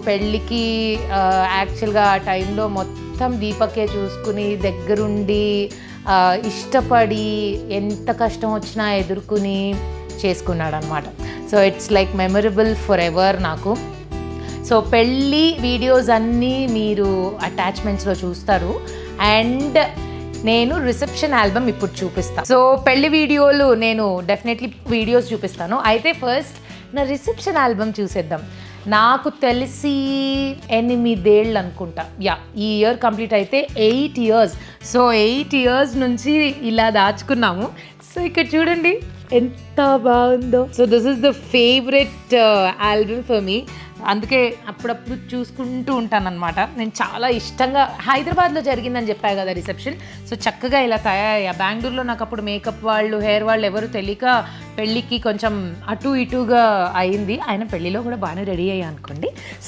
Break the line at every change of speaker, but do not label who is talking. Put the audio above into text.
పెళ్ళికి యాక్చువల్గా ఆ టైంలో మొత్తం దీపకే చూసుకుని దగ్గరుండి ఇష్టపడి ఎంత కష్టం వచ్చినా ఎదుర్కొని చేసుకున్నాడు అనమాట. So it's like memorable for ever నాకు. సో పెళ్ళి వీడియోస్ అన్నీ మీరు అటాచ్మెంట్స్లో చూస్తారు. అండ్ నేను రిసెప్షన్ ఆల్బమ్ ఇప్పుడు చూపిస్తాను. సో పెళ్లి వీడియోలు నేను డెఫినెట్లీ వీడియోస్ చూపిస్తాను. అయితే ఫస్ట్ నా రిసెప్షన్ ఆల్బమ్ చూసేద్దాం. నాకు తెలిసి 8 ఏళ్ళు అనుకుంటా. ఈ ఇయర్ కంప్లీట్ అయితే 8 years. సో 8 years నుంచి ఇలా దాచుకున్నాము. సో ఇక్కడ చూడండి ఎంత బాగుందో. So this is the favourite album for me. అందుకే అప్పుడప్పుడు చూసుకుంటూ ఉంటానన్నమాట. నేను చాలా ఇష్టంగా, హైదరాబాద్లో జరిగిందని చెప్పాను కదా రిసెప్షన్. సో చక్కగా ఇలా తయారయ్యా. బెంగళూరులో నాకు అప్పుడు మేకప్ వాళ్ళు, హెయిర్ వాళ్ళు ఎవరు తెలియక పెళ్ళికి కొంచెం అటు ఇటుగా అయింది. ఆయన పెళ్ళిలో కూడా బాగానే రెడీ అయ్యా అనుకోండి.